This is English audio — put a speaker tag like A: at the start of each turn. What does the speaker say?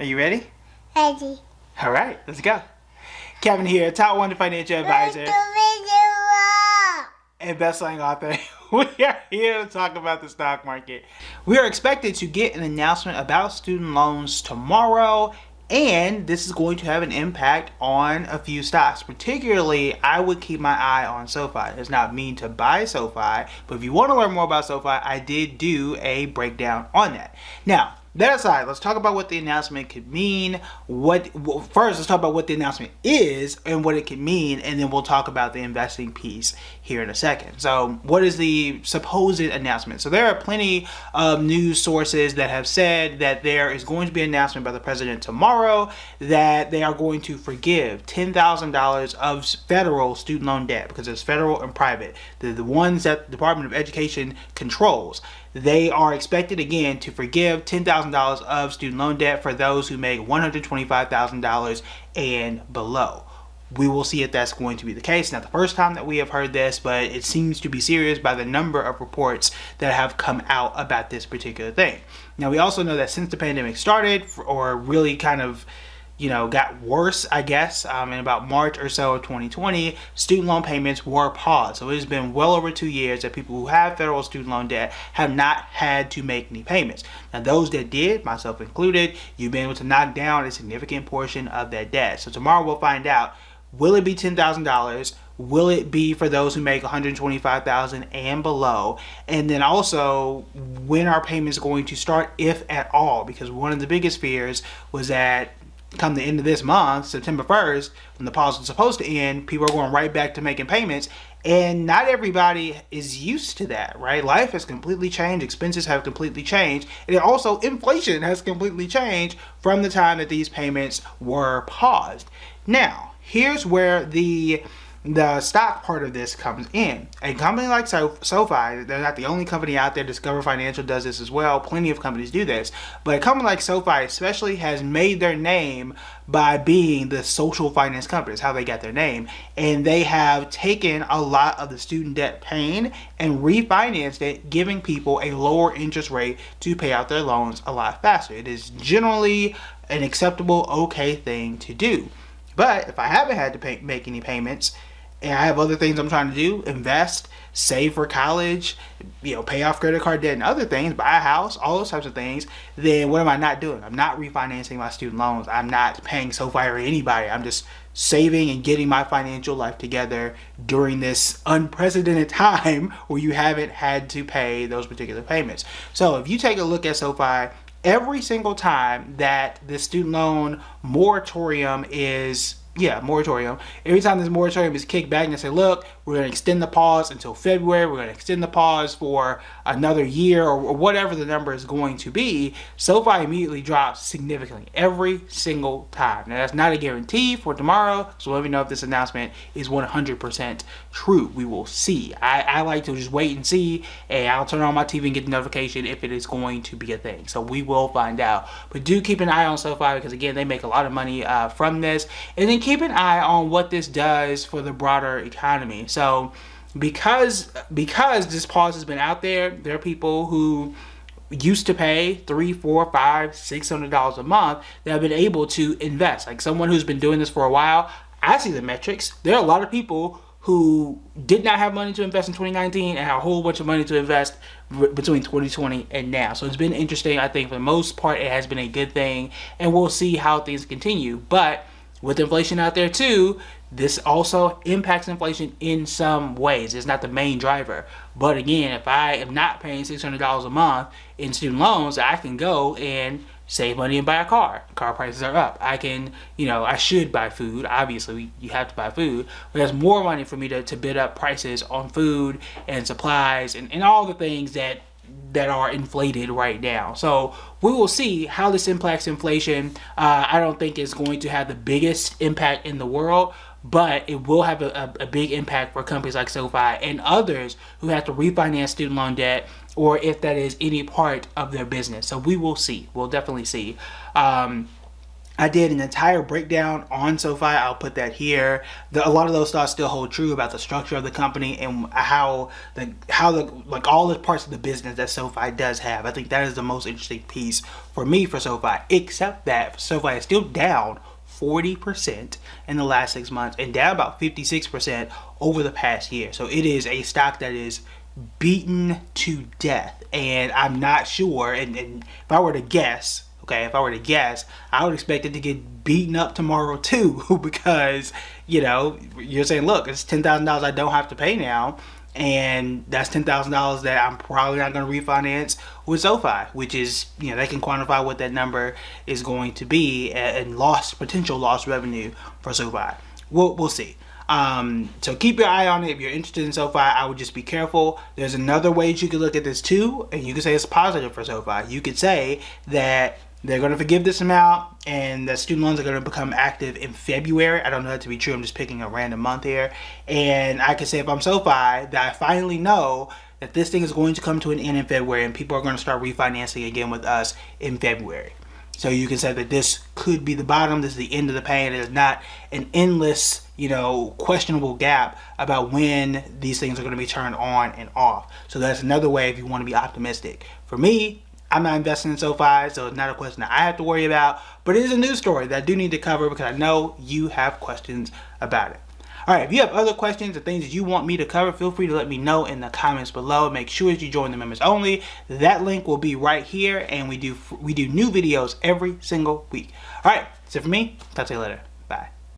A: Are you ready?
B: Ready.
A: All right, let's go. Kevin here, top 1 financial advisor and best-selling author. We are here to talk about the stock market. We are expected to get an announcement about student loans tomorrow, and this is going to have an impact on a few stocks. Particularly, I would keep my eye on SoFi. It's not mean to buy SoFi, but if you want to learn more about SoFi, I did do a breakdown on that. Now, that aside, let's talk about what the announcement could mean. First, let's talk about what the announcement is and what it could mean, and then we'll talk about the investing piece here in a second. So, what is the supposed announcement? So, there are plenty of news sources that have said that there is going to be an announcement by the president tomorrow that they are going to forgive $10,000 of federal student loan debt, because it's federal and private. The ones that the Department of Education controls. They are expected again to forgive $10,000 of student loan debt for those who make $125,000 and below. We will see if that's going to be the case. Not the first time that we have heard this, but it seems to be serious by the number of reports that have come out about this particular thing. Now, we also know that since the pandemic started, or really kind of got worse, I guess, in about March or so of 2020, student loan payments were paused. So it has been well over 2 years that people who have federal student loan debt have not had to make any payments. Now, those that did, myself included, you've been able to knock down a significant portion of that debt. So tomorrow we'll find out, will it be $10,000? Will it be for those who make $125,000 and below? And then also, when are payments going to start, if at all? Because one of the biggest fears was that come the end of this month, September 1st, when the pause was supposed to end, people are going right back to making payments. And not everybody is used to that, right? Life has completely changed. Expenses have completely changed. And also, inflation has completely changed from the time that these payments were paused. Now, here's where the stock part of this comes in. A company like SoFi, they're not the only company out there. Discover Financial does this as well. Plenty of companies do this. But a company like SoFi especially has made their name by being the social finance company. It's how they got their name. And they have taken a lot of the student debt pain and refinanced it, giving people a lower interest rate to pay out their loans a lot faster. It is generally an acceptable, okay thing to do. But if I haven't had to make any payments, and I have other things I'm trying to do, invest, save for college, pay off credit card debt and other things, buy a house, all those types of things, then what am I not doing? I'm not refinancing my student loans. I'm not paying SoFi or anybody. I'm just saving and getting my financial life together during this unprecedented time where you haven't had to pay those particular payments. So if you take a look at SoFi, every single time that the student loan moratorium is every time this moratorium is kicked back and they say, look, we're going to extend the pause until February, we're going to extend the pause for another year, or whatever the number is going to be, SoFi immediately drops significantly every single time. Now, that's not a guarantee for tomorrow, so let me know if this announcement is 100% true. We will see. I like to just wait and see, and I'll turn on my TV and get the notification if it is going to be a thing. So we will find out. But do keep an eye on SoFi, because again, they make a lot of money from this. And then keep an eye on what this does for the broader economy. So because this pause has been out there, there are people who used to pay $300, $400, $500, $600 a month that have been able to invest. Like someone who's been doing this for a while, I see the metrics. There are a lot of people who did not have money to invest in 2019 and have a whole bunch of money to invest between 2020 and now. So it's been interesting. I think for the most part, it has been a good thing, and we'll see how things continue. But with inflation out there too, this also impacts inflation in some ways. It's not the main driver. But again, if I am not paying $600 a month in student loans, I can go and save money and buy a car. Car prices are up. I can, I should buy food. Obviously, you have to buy food. But there's more money for me to bid up prices on food and supplies and all the things that are inflated right now. So we will see how this impacts inflation. I don't think it's going to have the biggest impact in the world, but it will have a big impact for companies like SoFi and others who have to refinance student loan debt, or if that is any part of their business. So we will see. We'll definitely see. I did an entire breakdown on SoFi. I'll put that here. A lot of those thoughts still hold true about the structure of the company and how the like all the parts of the business that SoFi does have. I think that is the most interesting piece for me for SoFi. Except that SoFi is still down 40% in the last 6 months and down about 56% over the past year. So it is a stock that is beaten to death, and I'm not sure. And if I were to guess. Okay, if I were to guess, I would expect it to get beaten up tomorrow too, because, you know, you're saying, look, it's $10,000 I don't have to pay now, and that's $10,000 that I'm probably not going to refinance with SoFi, which is, you know, they can quantify what that number is going to be and potential lost revenue for SoFi. We'll see. So keep your eye on it. If you're interested in SoFi, I would just be careful. There's another way you could look at this too, and you could say it's positive for SoFi. You could say that they're going to forgive this amount and the student loans are going to become active in February. I don't know that to be true. I'm just picking a random month here. And I could say if I'm SoFi that I finally know that this thing is going to come to an end in February and people are going to start refinancing again with us in February. So you can say that this could be the bottom. This is the end of the pain. It is not an endless, you know, questionable gap about when these things are going to be turned on and off. So that's another way if you want to be optimistic. For me, I'm not investing in SoFi, so it's not a question that I have to worry about. But it is a news story that I do need to cover because I know you have questions about it. All right, if you have other questions or things that you want me to cover, feel free to let me know in the comments below. Make sure that you join the members only. That link will be right here, and we do new videos every single week. All right, that's it for me. Talk to you later. Bye.